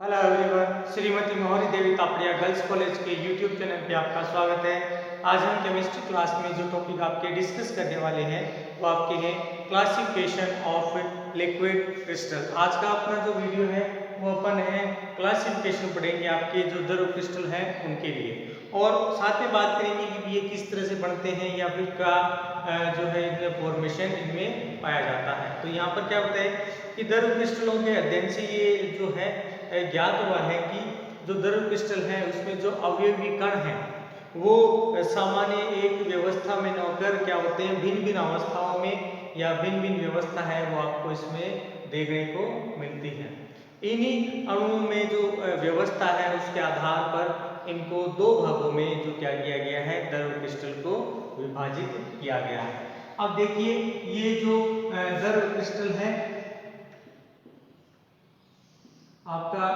Hello everyone, Shrimati मोहरी देवी Tapadia girls college के YouTube channel पे आपका स्वागत है। आज हम केमिस्ट्री क्लास में जो टॉपिक आपके डिस्कस करने वाले हैं वो आपके हैं क्लासिफिकेशन ऑफ लिक्विड क्रिस्टल। आज का अपना जो वीडियो है वो अपन है क्लासिफिकेशन पढ़ेंगे आपके जो द्रव क्रिस्टल हैं उनके लिए, और साथ में बात करेंगे कि ये किस तरह से बनते हैं या फिर क्या जो है इनमें फॉर्मेशन इनमें पाया जाता है। तो यहाँ पर क्या होता है कि द्रव क्रिस्टलों के अध्ययन से ये जो है ज्ञात हुआ है कि जो द्रव क्रिस्टल है उसमें जो अवयवी कण हैं वो सामान्य एक व्यवस्था में न होकर क्या होते हैं भिन्न भिन्न अवस्थाओं में या भिन्न भिन्न व्यवस्था है वो आपको इसमें देखने को मिलती है। इन्हीं अणुओं में जो व्यवस्था है उसके आधार पर इनको दो भागों में जो क्या किया गया है द्रव क्रिस्टल को विभाजित किया गया है। अब देखिए ये जो द्रव क्रिस्टल है आपका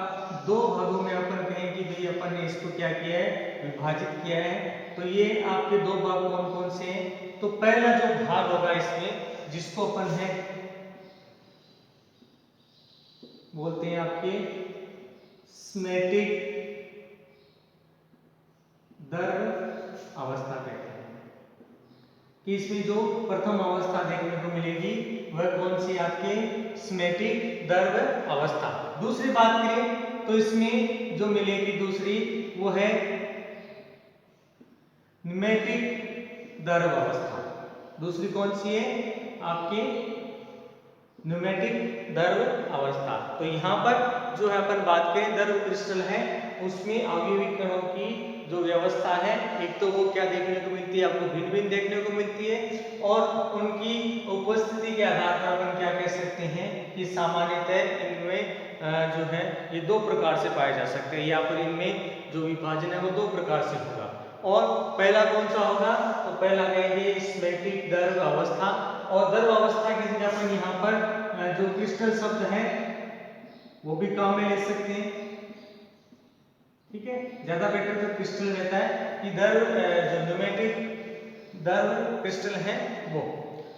दो भागों में अपन कहें कि भाई अपन ने इसको क्या किया है विभाजित किया है। तो ये आपके दो भाग कौन कौन से हैं? तो पहला जो भाग होगा इसमें जिसको अपन है बोलते हैं आपके स्मेटिक द्रव अवस्था कहते हैं कि इसमें जो प्रथम अवस्था देखने को मिलेगी वह कौन सी आपके स्मेटिक द्रव अवस्था। दूसरी बात करें तो इसमें जो मिलेगी दूसरी वो है न्यूमेटिक द्रव अवस्था। दूसरी कौन सी है आपके न्यूमेटिक द्रव अवस्था। तो यहाँ पर जो है अपन बात करें द्रव क्रिस्टल है उसमें अवयवी कणों की जो व्यवस्था है एक तो वो क्या देखने को मिलती है आपको भिन्न भिन्न देखने को मिलती है, और उनकी उपस्थिति के आधार पर अपन क्या कह सकते हैं कि सामान्यतः इनमें जो है ये दो प्रकार से पाए जा सकते हैं। यहाँ पर इनमें जो विभाजन है वो दो प्रकार से होगा, और पहला कौन सा होगा तो पहला कहेंगे स्मेटिक द्रव अवस्था। और द्रव अवस्था की जगह अपन यहाँ पर जो क्रिस्टल शब्द है वो भी काम में ले सकते हैं, ठीक है। ज्यादा बेटर तो क्रिस्टल रहता है कि द्रव जो न्यूमेटिक द्रव क्रिस्टल है वो।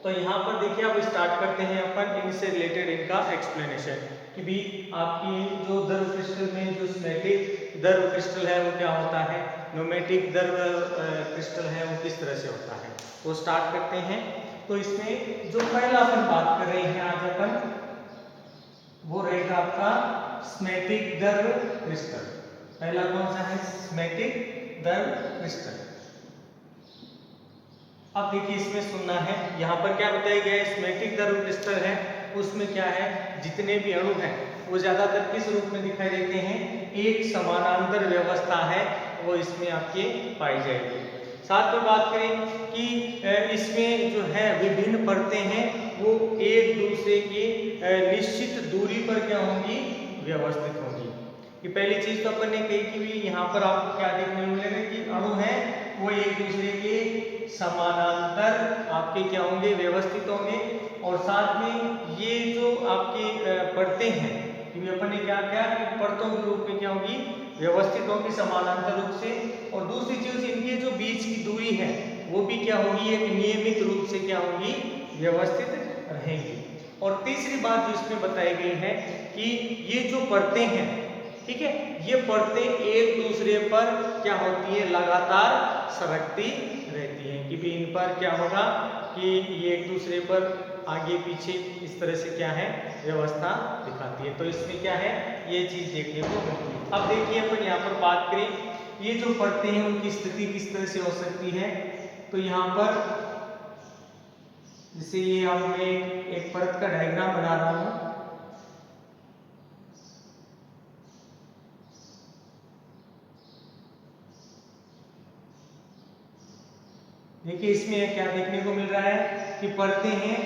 तो यहाँ पर देखिए अब स्टार्ट करते हैं अपन इनसे रिलेटेड इनका एक्सप्लेनेशन कि भी आपकी जो द्रव क्रिस्टल में जो स्मेटिक द्रव क्रिस्टल है वो क्या होता है, न्यूमेटिक द्रव क्रिस्टल है वो किस तरह से होता है वो स्टार्ट करते हैं। तो इसमें जो पहला अपन बात कर रहे हैं आज अपन वो रहेगा आपका स्मेटिक द्रव क्रिस्टल। पहला कौन सा है स्मेटिक द्रव क्रिस्टल। अब देखिए इसमें सुनना है यहाँ पर क्या बताया गया है स्मेटिक द्रव क्रिस्टल है उसमें क्या है जितने भी अणु हैं वो ज्यादातर किस रूप में दिखाई देते हैं, एक समानांतर व्यवस्था है वो इसमें आपके पाई जाएगी। साथ में बात करें कि इसमें जो है विभिन्न परतें हैं वो एक दूसरे की निश्चित दूरी पर क्या होंगी व्यवस्थित होंगी। कि पहली चीज तो अपन ने कही कि भी यहाँ पर आपको क्या देखने को मिलेगा कि अणु है वो एक दूसरे के समानांतर आपके क्या होंगे व्यवस्थित होंगे, और साथ में ये जो आपकी परतें हैं कि अपन ने क्या किया परतों के रूप में क्या होगी व्यवस्थित होगी समानांतर रूप से। और दूसरी चीज इनके जो बीच की दूरी है वो भी क्या होगी एक नियमित रूप से क्या होगी व्यवस्थित रहेंगी। और तीसरी बात जो इसमें बताई गई है कि ये जो परतें हैं, ठीक है, ये परतें एक दूसरे पर क्या होती है लगातार सरकती रहती हैं कि भी इन पर क्या होगा कि ये एक दूसरे पर आगे पीछे इस तरह से क्या है व्यवस्था दिखाती है। तो इसमें क्या है ये चीज देखने को मिलती है। अब देखिए अपन यहाँ पर बात करें ये जो परतें हैं उनकी स्थिति किस तरह से हो सकती है। तो यहाँ पर जैसे ये अब मैं एक परत का डायग्राम बना रहा हूँ, देखिए इसमें क्या देखने को मिल रहा है कि परतें हैं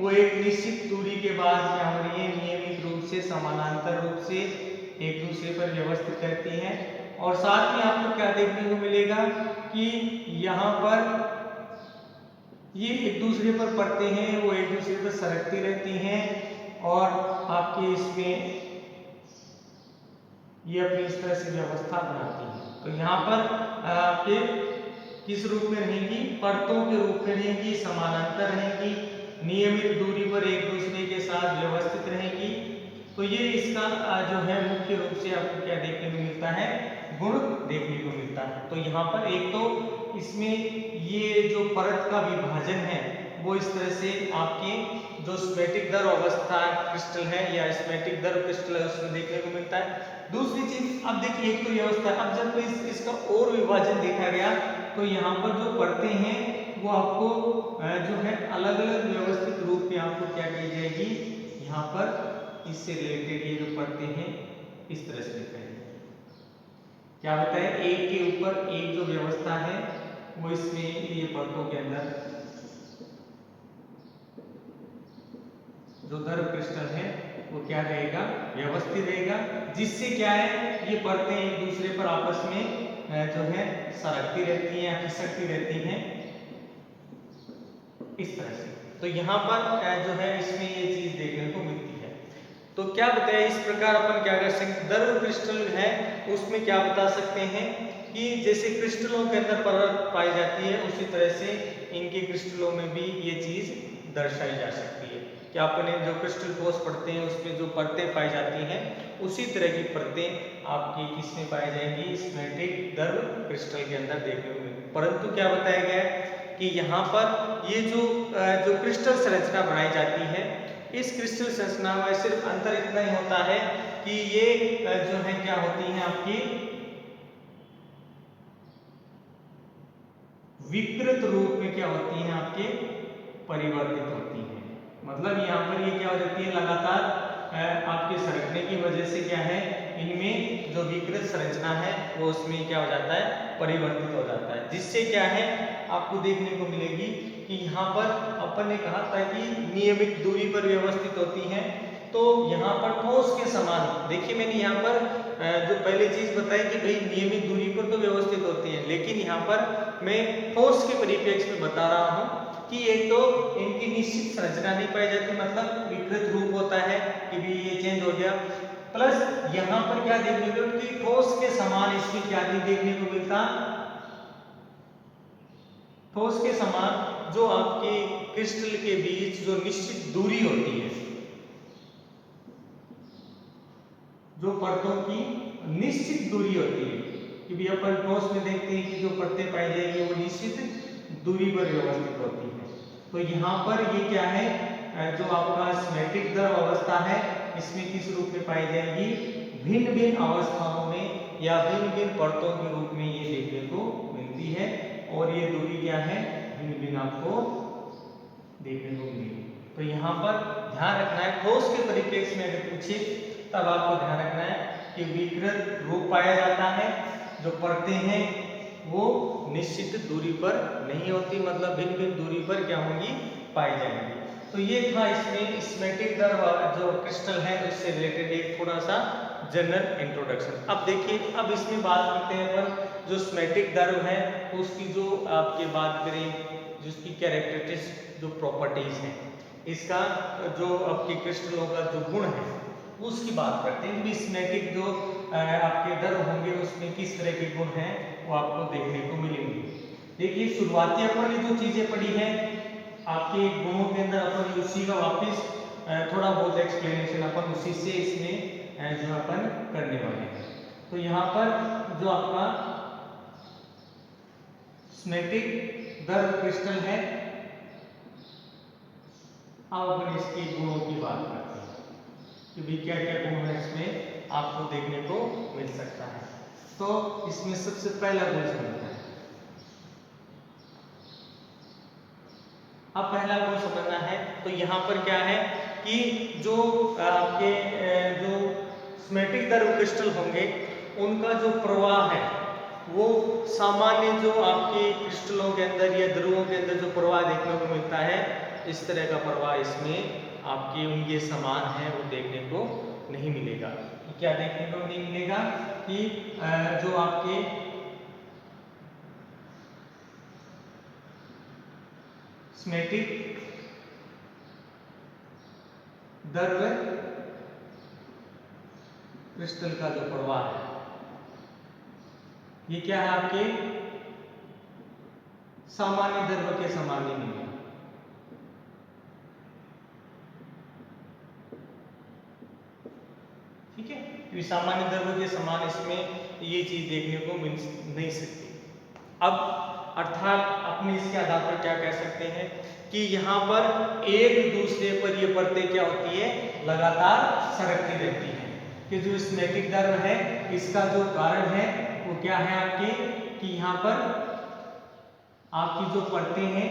वो एक निश्चित दूरी के बाद क्या हो रही है नियमित रूप से समानांतर रूप से एक दूसरे पर व्यवस्थित रहती हैं। और साथ में आपको क्या देखने को मिलेगा कि यहाँ पर ये एक दूसरे पर परतें हैं वो एक दूसरे पर सरकती रहती हैं, और आपके इसमें ये अपनी इस तरह से व्यवस्था बनाती है। तो यहाँ पर आपके किस रूप में रहेंगी परतों के रूप में रहेंगी, समानांतर रहेंगी, नियमित दूरी पर एक दूसरे के साथ व्यवस्थित रहेंगी। तो ये इसका जो है मुख्य रूप से से आपको क्या देखने को मिलता है, गुण देखने को मिलता है। तो यहाँ पर एक तो इसमें ये जो परत का विभाजन है वो इस तरह से आपके जो स्मेटिक दर अवस्था क्रिस्टल है या स्मेटिक दर क्रिस्टल है उसमें देखने को मिलता है। दूसरी चीज अब देखिए, एक तो ये अवस्था, अब जब इसका और विभाजन देखा गया तो यहाँ पर जो परतें हैं वो आपको जो है अलग अलग व्यवस्थित रूप में आपको क्या की जाएगी, यहाँ पर इससे रिलेटेड ये जो परतें हैं इस तरह से दिखाई देगी। क्या होता है, एक के ऊपर एक जो व्यवस्था है वो इसमें ये परतों के अंदर जो दर क्रिस्टल है वो क्या रहेगा, व्यवस्थित रहेगा, जिससे क्या है ये परतें एक दूसरे पर आपस में जो है सरकती रहती हैं या खिसकती रहती हैं इस तरह से। तो यहाँ पर जो है इसमें ये चीज देखने को मिलती है। तो क्या बताया, इस प्रकार अपन क्या कर सकते, दर क्रिस्टल है उसमें क्या बता सकते हैं कि जैसे क्रिस्टलों के अंदर परत पाई जाती है उसी तरह से इनके क्रिस्टलों में भी ये चीज दर्शाई जा सकती है कि अपने जो क्रिस्टल ठोस पढ़ते हैं उसमें जो परतें पाई जाती हैं उसी तरह की परतें आपकी किसमें पाई जाएंगी, स्मेटिक दर क्रिस्टल के अंदर देखने को मिलेगी। परंतु क्या बताया गया है कि यहाँ पर ये जो क्रिस्टल संरचना बनाई जाती है, इस क्रिस्टल संरचना में सिर्फ अंतर इतना ही होता है कि ये जो है क्या होती है आपकी विकृत रूप में क्या होती हैं, आपके परिवर्तित होती हैं। मतलब यहाँ पर ये क्या हो जाती है, लगातार आपके सरकने की वजह से क्या है, इनमें जो विकृत संरचना है वो उसमें क्या हो जाता है, परिवर्तित हो जाता है, जिससे क्या है आपको देखने को मिलेगी कि यहाँ पर अपन ने कहा था कि नियमित दूरी पर व्यवस्थित होती हैं। तो यहाँ पर ठोस के समान, देखिए मैंने यहाँ पर जो पहले चीज बताई कि भाई नियमित दूरी पर तो व्यवस्थित होती हैं, लेकिन यहाँ पर मैं ठोस के परिप्रेक्ष्य में बता रहा हूँ कि एक तो इनकी निश्चित संरचना नहीं पाई जाती, मतलब विकृत रूप होता है कि भी ये चेंज हो गया, प्लस यहाँ पर क्या देखने को मिलता कि ठोस के समान इसमें क्या नहीं देखने को मिलता, ठोस के समान जो आपके क्रिस्टल के बीच जो निश्चित दूरी होती है, जो परतों की निश्चित दूरी होती है कि भी अपन ठोस में देखते हैं कि जो परतें पाई जाएगी वो निश्चित दूरी पर व्यवस्थित होती है। तो यहाँ पर ये क्या है, जो आपका स्मेटिक दर अवस्था है इसमें किस रूप में पाई जाएगी, भिन्न भिन्न अवस्थाओं में या भिन्न भिन्न परतों के रूप में ये देखने को मिलती है, और ये दूरी क्या है, भिन्न भिन्न आपको देखने को मिलेगी। तो यहाँ पर ध्यान रखना है, ठोस के परिप्रेक्ष्य में अगर पूछे तब आपको ध्यान रखना है कि विकृत रूप पाया जाता है, जो परतें हैं वो निश्चित दूरी पर नहीं होती, मतलब भिन्न भिन्न दूरी पर क्या होंगी, पाई जाएंगी। तो ये था इसमें स्मेटिक दर जो क्रिस्टल है उससे रिलेटेड एक थोड़ा सा जनरल इंट्रोडक्शन। अब देखिए, अब इसमें बात करते हैं अपन जो स्मेटिक दर है उसकी जो आपके बात करें जिसकी कैरेक्टरिस्टिक्स जो प्रॉपर्टीज हैं, इसका जो आपके क्रिस्टलों का जो गुण है उसकी बात करते हैं कि स्मेटिक जो आपके दर होंगे उसमें किस तरह के गुण हैं वो आपको देखने को मिलेंगे। देखिए, शुरुआती अपन ने जो चीजें पढ़ी हैं आपके गुणों के अंदर, अपन उसी का वापस थोड़ा बहुत एक्सप्लेनेशन अपन उसी से इसमें जो अपन करने वाले हैं। तो यहाँ पर जो आपका स्मेटिक दर क्रिस्टल है, अब अपन इसके गुणों की बात करते हैं कि भी क्या क्या गुण है इसमें आपको देखने को मिल सकता है। तो इसमें सबसे पहला गुण समझना है। अब पहला गुण समझना है तो यहाँ पर क्या है कि जो आपके जो स्मेटिक दर क्रिस्टल होंगे उनका जो प्रवाह है वो सामान्य जो आपके क्रिस्टलों के अंदर या ध्रुवों के अंदर जो प्रवाह देखने को मिलता है, इस तरह का प्रवाह इसमें आपके उनके समान है वो देखने को नहीं मिलेगा। तो क्या देखने को नहीं मिलेगा कि जो आपके स्मेटिक दर क्रिस्टल का जो प्रवाह है ये क्या है, आपके सामान्य द्रव्य के समान नहीं मिलेगा। ठीक है, क्योंकि सामान्य द्रव्य के समान इसमें ये चीज देखने को मिल नहीं सकती। अब अर्थात अपने इसके आधार पर क्या कह सकते हैं कि यहाँ पर एक दूसरे पर ये परतें क्या होती है, लगातार सरकती रहती हैं। कि जो स्मैटिक द्रव है इसका जो कारण है वो क्या है आपके, कि यहाँ पर आपकी जो परतें हैं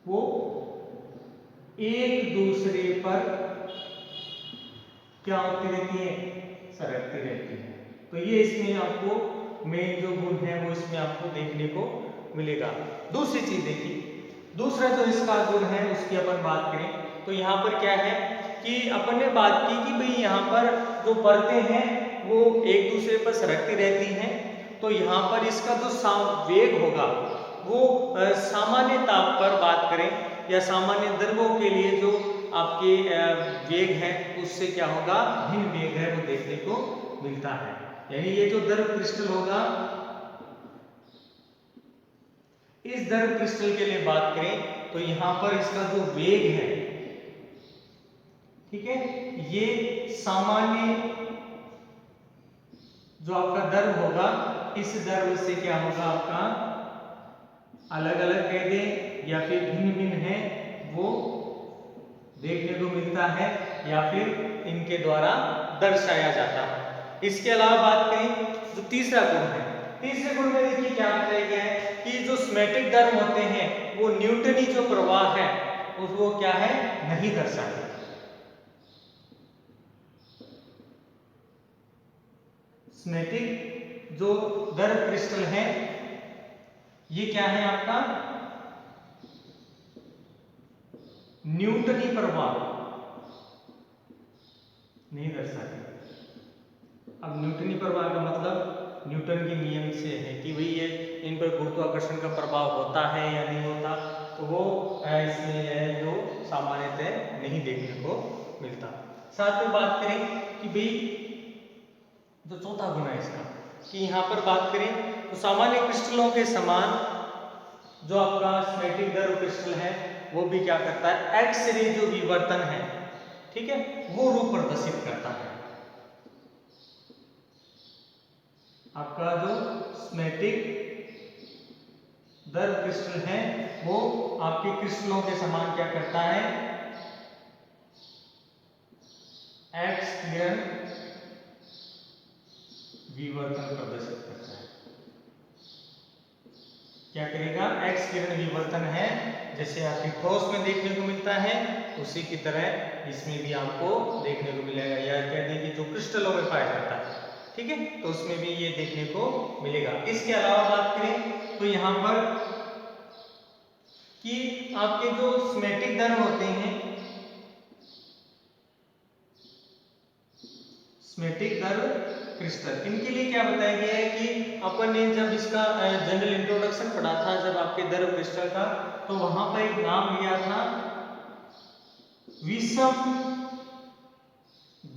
वो एक दूसरे पर क्या होती रहती है, सरकती रहती है। तो ये इसमें आपको मेन जो गुण है वो इसमें आपको देखने को मिलेगा। दूसरी चीज देखिए, दूसरा जो इसका गुण है उसकी अपन बात करें तो यहाँ पर क्या है कि अपन ने बात की कि भाई यहाँ पर जो परतें हैं वो एक दूसरे पर सरकती रहती हैं। तो यहाँ पर इसका जो वेग होगा वो सामान्य ताप पर बात करें या सामान्य द्रवों के लिए जो आपके वेग है उससे क्या होगा, भिन्न वेग है वो देखने को मिलता है। यानी ये जो द्रव क्रिस्टल होगा, इस द्रव क्रिस्टल के लिए बात करें तो यहाँ पर इसका जो वेग है, ठीक है, ये सामान्य जो आपका द्रव होगा इस द्रव से क्या होगा आपका अलग अलग कह दें या फिर भिन्न भिन्न है वो देखने को मिलता है या फिर इनके द्वारा दर्शाया जाता है। इसके अलावा बात करें जो तीसरा गुण है, तीसरे गुण में देखिए क्या बताया गया है कि जो स्मैटिक द्रव होते हैं वो न्यूटनी जो प्रवाह है उसको क्या है, नहीं दर्शाते। स्मैटिक जो द्रव क्रिस्टल है ये क्या है आपका, न्यूटनी प्रवाह नहीं दर्शाते। अब न्यूटनी प्रवाह का मतलब न्यूटन के नियम से है कि भाई ये इन पर गुरुत्वाकर्षण का प्रभाव होता है या नहीं होता, तो वो इसमें जो सामान्यतः नहीं देखने को मिलता। साथ में बात करें कि भाई जो चौथा गुण है इसका, कि यहाँ पर बात करें तो सामान्य क्रिस्टलों के समान जो आपका स्मैटिक द्रव क्रिस्टल है वो भी क्या करता है, एक्स रे जो विवर्तन है, ठीक है, वो रूप प्रदर्शित करता है। आपका जो स्मैटिक द्रव क्रिस्टल है वो आपके क्रिस्टलों के समान क्या करता है, एक्स किरण विवर्तन प्रदर्शित करता है। क्या करेगा, एक्स किरण विवर्तन है जैसे आपके ठोस में देखने को मिलता है उसी की तरह इसमें भी आपको देखने को मिलेगा, या कह दें कि जो क्रिस्टलों में पाया जाता है, ठीक है, तो उसमें भी ये देखने को मिलेगा। इसके अलावा बात करें तो यहाँ पर कि आपके जो स्मैटिक द्रव होते हैं, स्मैटिक द्रव क्रिस्टल, इनके लिए क्या बताया गया है कि अपन ने जब इसका जनरल इंट्रोडक्शन पढ़ा था जब आपके द्रव क्रिस्टल का, तो वहां पर एक नाम लिया था विषम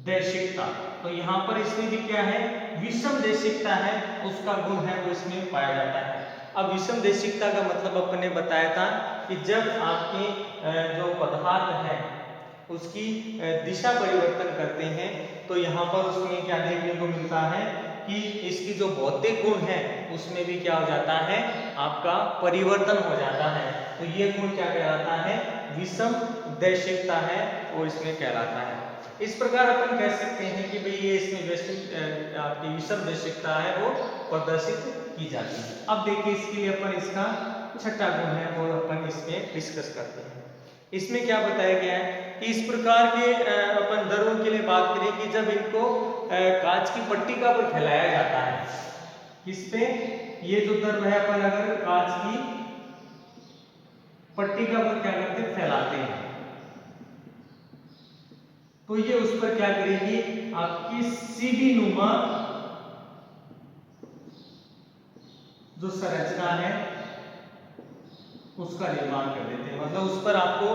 देशिकता। तो यहाँ पर इसमें भी क्या है, विषम देशिकता है उसका गुण है वो इसमें पाया जाता है। अब विषम देशिकता का मतलब अपन ने बताया था कि जब आपके जो पदार्थ है उसकी दिशा परिवर्तन करते हैं तो यहाँ पर उसमें क्या देखने को मिलता है कि इसकी जो भौतिक गुण है उसमें भी क्या हो जाता है, आपका परिवर्तन हो जाता है। तो ये गुण क्या कहलाता है, विषम देशिकता है वो इसमें कहलाता है। इस प्रकार अपन कह सकते हैं कि भाई ये इसमें आपकी विषम देशिकता है वो प्रदर्शित की जाती है। अब देखिए इसके लिए अपन इसका छठा गुण है वो अपन इसमें डिस्कस करते हैं। इसमें क्या बताया गया है कि इस प्रकार के अपन द्रवों के लिए बात करें कि जब इनको कांच की पट्टिका पर फैलाया जाता है, किस पे, ये जो द्रव है अपन अगर कांच की पट्टिका पर क्या करते हैं, फैलाते हैं, तो ये उस पर क्या करेगी, आपकी सीढ़ी नुमा जो संरचना है उसका निर्माण कर देते हैं। मतलब उस पर आपको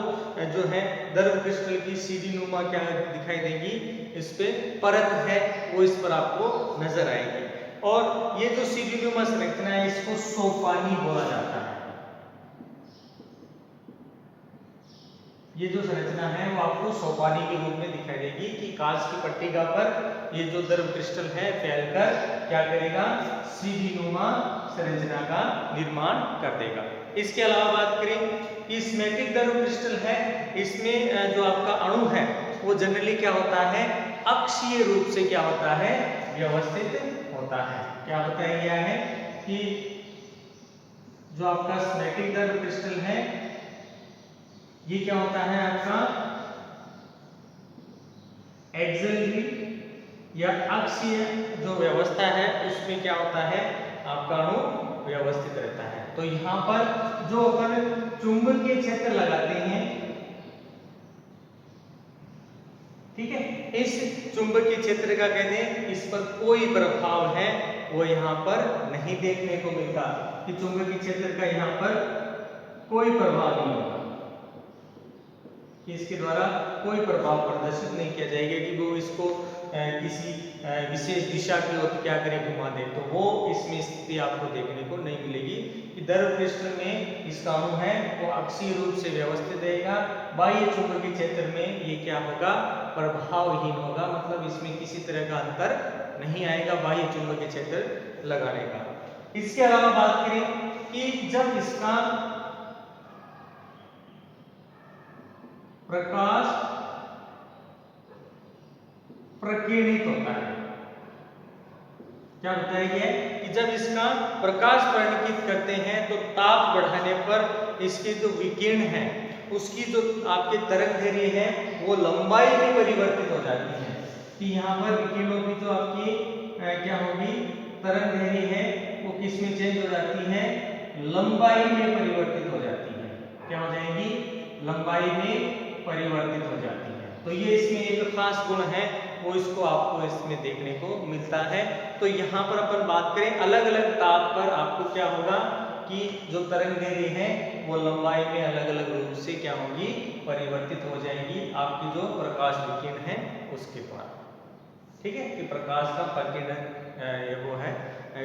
जो है द्रव क्रिस्टल की सीढ़ी नुमा क्या दिखाई देगी, इस पे परत है वो इस पर आपको नजर आएगी। और ये जो सीढ़ी नुमा संरचना है इसको सोपानी बोला जाता है। ये जो संरचना है वो आपको सोपानी के रूप में दिखाई देगी कि कांच की पट्टिका पर ये जो द्रव क्रिस्टल है फैलकर क्या करेगा, सीधी नुमा संरचना का निर्माण कर देगा। इसके अलावा बात करें कि सिमेट्रिक द्रव क्रिस्टल है, इसमें जो आपका अणु है वो जनरली क्या होता है, अक्षीय रूप से क्या होता है, व्यवस्थित होता है। क्या बताया गया है कि जो आपका सिमेट्रिक द्रव क्रिस्टल है ये क्या होता है, आपका एक्सियली या अक्षीय जो व्यवस्था है उसमें क्या होता है, आपका अणु व्यवस्थित रहता है। तो यहाँ पर जो अपन चुंबकीय क्षेत्र लगाते हैं, ठीक है, इस चुंबकीय क्षेत्र का कहते हैं इस पर कोई प्रभाव है वो यहाँ पर नहीं देखने को मिलता, कि चुंबकीय क्षेत्र का यहाँ पर कोई प्रभाव नहीं होगा, कि इसके द्वारा कोई प्रभाव प्रदर्शित नहीं किया जाएगा कि वो इसको किसी विशेष दिशा की ओर क्या करे, घुमा दे, तो वो इसमें स्थिति आपको देखने को नहीं मिलेगी। कि द्रव क्रिस्टल में इसका अणु है वो अक्षीय रूप से व्यवस्थित रहेगा, बाह्य चुंबकीय क्षेत्र में ये क्या होगा, प्रभावहीन होगा, मतलब इसमें किसी तरह का अंतर नहीं आएगा बाह्य चुंबकीय क्षेत्र लगाने का। इसके अलावा बात करें कि जब इसका प्रकाश प्रकीर्णित होता है, क्या बताया गया है कि जब इसका प्रकाश प्रकीर्णित करते हैं तो ताप बढ़ाने पर इसके जो विकिरण है उसकी जो आपके तरंगदैर्घ्य है वो लंबाई में परिवर्तित हो जाती है। कि यहाँ पर विकिरणों की जो आपकी क्या होगी, तरंगदैर्घ्य है वो किस में चेंज हो जाती है, लंबाई में परिवर्तित हो जाती है। क्या हो जाएगी, लंबाई में परिवर्तित हो जाती है। तो ये इसमें एक खास गुण है वो इसको आपको इसमें देखने को मिलता है। तो यहाँ पर अपन बात करें अलग अलग ताप पर आपको क्या होगा कि जो तरंगदैर्घ्य है वो लंबाई में अलग अलग रूप से क्या होगी, परिवर्तित हो जाएगी आपकी जो प्रकाश विकिरण है उसके द्वारा। ठीक है, कि प्रकाश का प्रकीर्णन वो है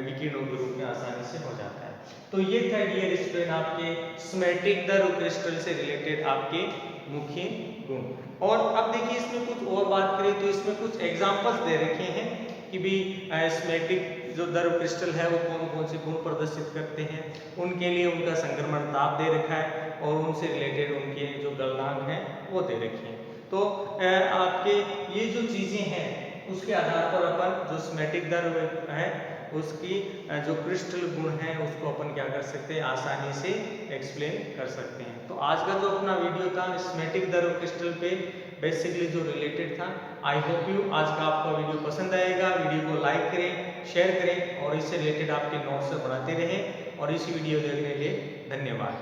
विकिरणों के रूप में आसानी से हो जाता है। तो ये था डियर स्टूडेंट आपके सिमेट्रिक द्रव क्रिस्टल से रिलेटेड आपके मुख्य गुण। और अब देखिए इसमें कुछ और बात करें तो इसमें कुछ एग्जांपल्स दे रखे हैं कि भी सिमेट्रिक जो द्रव क्रिस्टल है वो कौन कौन से गुण प्रदर्शित करते हैं, उनके लिए उनका संक्रमण ताप दे रखा है और उनसे रिलेटेड उनके जो गलनांक हैं वो दे रखे हैं। तो आपके ये जो चीजें हैं उसके आधार पर अपन जो सिमेट्रिक द्रव है उसकी जो क्रिस्टल गुण है उसको अपन क्या कर सकते हैं, आसानी से एक्सप्लेन कर सकते हैं। तो आज का जो अपना वीडियो था सिमेट्रिक द्रव क्रिस्टल पे बेसिकली जो रिलेटेड था, आई होप यू आज का आपका वीडियो पसंद आएगा। वीडियो को लाइक करें, शेयर करें और इससे रिलेटेड आपके नोट्स बनाते रहें। और इस वीडियो देखने के लिए धन्यवाद।